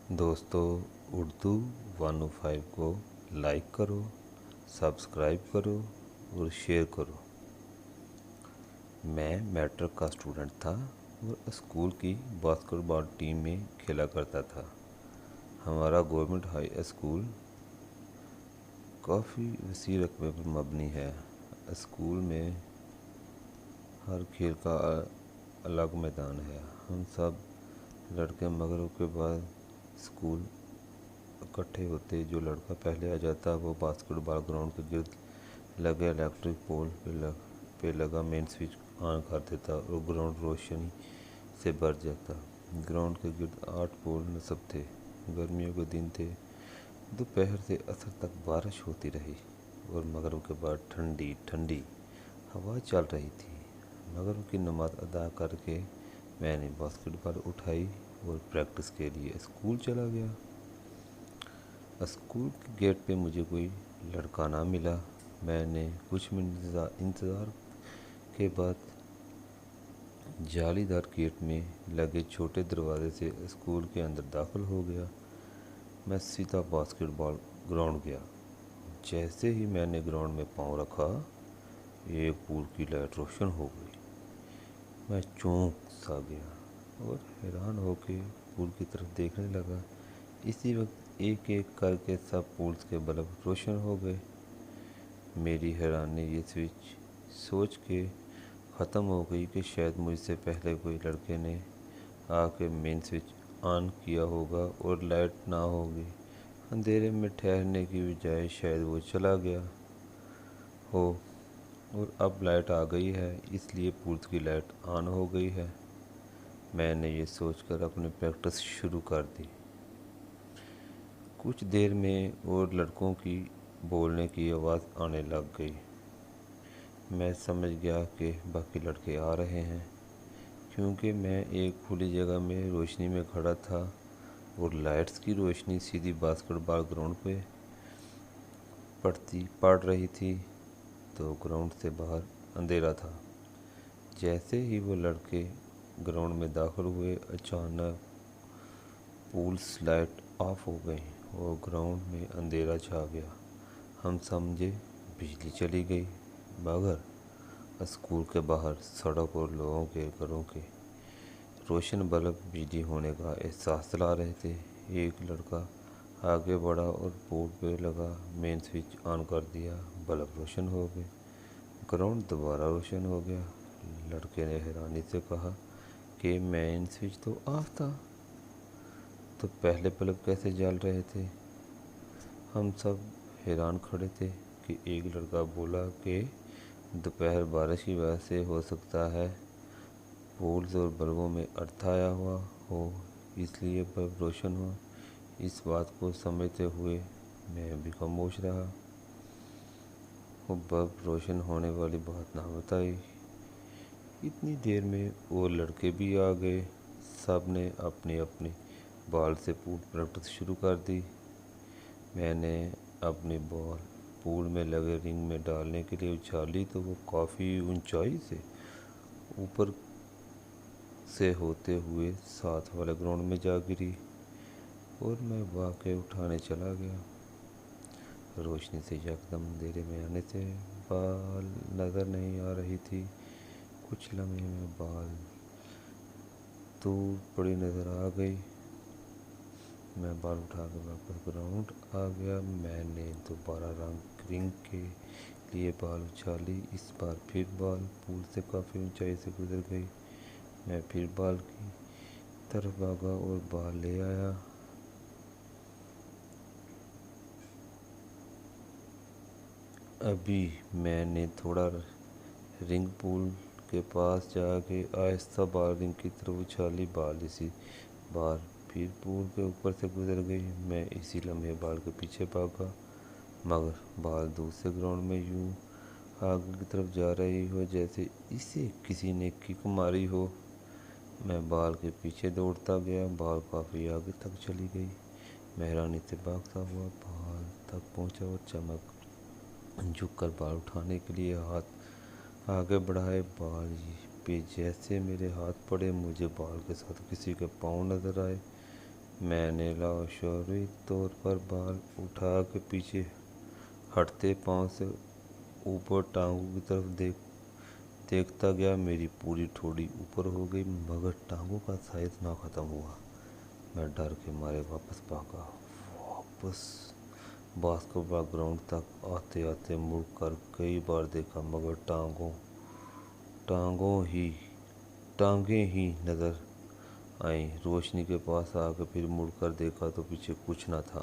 दोस्तों, उर्दू 105 को लाइक करो, सब्सक्राइब करो और शेयर करो। मैं मैट्रिक का स्टूडेंट था और स्कूल की बास्केटबॉल टीम में खेला करता था। हमारा गवर्नमेंट हाई स्कूल काफ़ी वसी रकबे पर मबनी है। स्कूल में हर खेल का अलग मैदान है। हम सब लड़के मगरिब के बाद स्कूल इकट्ठे होते। जो लड़का पहले आ जाता वो बास्केटबॉल ग्राउंड के गिर्द लगे इलेक्ट्रिक पोल पे लगा मेन स्विच ऑन कर देता और ग्राउंड रोशनी से भर जाता। ग्राउंड के गिर्द 8 पोल नस्ब थे। गर्मियों के दिन थे। दोपहर से असर तक बारिश होती रही और मगरिब के बाद ठंडी ठंडी हवा चल रही थी। मगरिब की नमाज अदा करके मैंने बास्केटबॉल उठाई और प्रैक्टिस के लिए स्कूल चला गया। स्कूल के गेट पे मुझे कोई लड़का ना मिला। मैंने कुछ मिनट इंतज़ार के बाद जालीदार गेट में लगे छोटे दरवाजे से स्कूल के अंदर दाखिल हो गया। मैं सीधा बास्केटबॉल ग्राउंड गया। जैसे ही मैंने ग्राउंड में पाँव रखा, एक पूल की लाइट रोशन हो गई। मैं चौंक सा गया और हैरान होकर पूल की तरफ देखने लगा। इसी वक्त एक एक करके सब पूल्स के बल्ब रोशन हो गए। मेरी हैरानी ये स्विच सोच के ख़त्म हो गई कि शायद मुझसे पहले कोई लड़के ने आके मेन स्विच ऑन किया होगा और लाइट ना होगी। अंधेरे में ठहरने की बजाय शायद वो चला गया हो और अब लाइट आ गई है, इसलिए पूल्स की लाइट ऑन हो गई है। मैंने ये सोचकर अपनी प्रैक्टिस शुरू कर दी। कुछ देर में और लड़कों की बोलने की आवाज़ आने लग गई। मैं समझ गया कि बाकी लड़के आ रहे हैं, क्योंकि मैं एक खुली जगह में रोशनी में खड़ा था और लाइट्स की रोशनी सीधी बास्केटबॉल ग्राउंड पे पड़ रही थी, तो ग्राउंड से बाहर अंधेरा था। जैसे ही वो लड़के ग्राउंड में दाखिल हुए, अचानक पूल्स लाइट ऑफ हो गई और ग्राउंड में अंधेरा छा गया। हम समझे बिजली चली गई, मगर स्कूल के बाहर सड़क और लोगों के घरों के रोशन बल्ब बिजली होने का एहसास दिला रहे थे। एक लड़का आगे बढ़ा और बोर्ड पे लगा मेन स्विच ऑन कर दिया। बल्ब रोशन हो गए। ग्राउंड दोबारा रोशन हो गया। लड़के ने हैरानी से कहा कि मेन स्विच तो ऑफ था, तो पहले बल्ब कैसे जल रहे थे? हम सब हैरान खड़े थे कि एक लड़का बोला कि दोपहर बारिश की वजह से हो सकता है पोल्स और बल्बों में अर्थ आया हुआ हो, इसलिए बल्ब रोशन हो। इस बात को समझते हुए मैं भी खामोश रहा। वो बल्ब रोशन होने वाली बात ना बताई। इतनी देर में और लड़के भी आ गए। सब ने अपनी अपनी बॉल से पूल प्रैक्टिस शुरू कर दी। मैंने अपनी बॉल पूल में लगे रिंग में डालने के लिए उछाली, तो वो काफ़ी ऊंचाई से ऊपर से होते हुए साथ वाले ग्राउंड में जा गिरी और मैं वाक़ई उठाने चला गया। रोशनी से यकदम अंधेरे में आने से बाल नज़र नहीं आ रही थी। कुछ लम्हे में बाल दूर पड़ी नज़र आ गई। मैं बाल उठा कर वापस ग्राउंड आ गया। मैंने दोबारा रिंग के लिए बाल उछाली। इस बार फिर बाल पूल से काफ़ी ऊंचाई से गुजर गई। मैं फिर बाल की तरफ भागा और बाल ले आया। अभी मैंने थोड़ा रिंग पूल के पास जाके आहिस्ता बाल रिंग की तरफ उछाली। बाल इसी बार फिर पूल के ऊपर से गुजर गई। मैं इसी लम्हे बाल के पीछे भागा, मगर बाल दूसरे ग्राउंड में यूं आगे की तरफ जा रही हो जैसे इसे किसी ने किक मारी हो। मैं बाल के पीछे दौड़ता गया। बाल काफ़ी आगे तक चली गई। मैं हैरानी से भागता हुआ बाल तक पहुंचा और चमक झुककर बाल उठाने के लिए हाथ आगे बढ़ाए। बाल पे जैसे मेरे हाथ पड़े, मुझे बाल के साथ किसी के पाँव नज़र आए। میں نے لاشعوری طور پر بال اٹھا کے پیچھے ہٹتے پاؤں سے اوپر ٹانگوں کی طرف دیکھتا گیا۔ میری پوری ٹھوڑی اوپر ہو گئی مگر ٹانگوں کا سائز نہ ختم ہوا۔ میں ڈر کے مارے واپس بھاگا۔ واپس باسکٹ بال گراؤنڈ تک آتے آتے مڑ کر کئی بار دیکھا مگر ٹانگیں ہی نظر آئیں۔ روشنی کے پاس آ کے پھر مڑ کر دیکھا تو پیچھے کچھ نہ تھا۔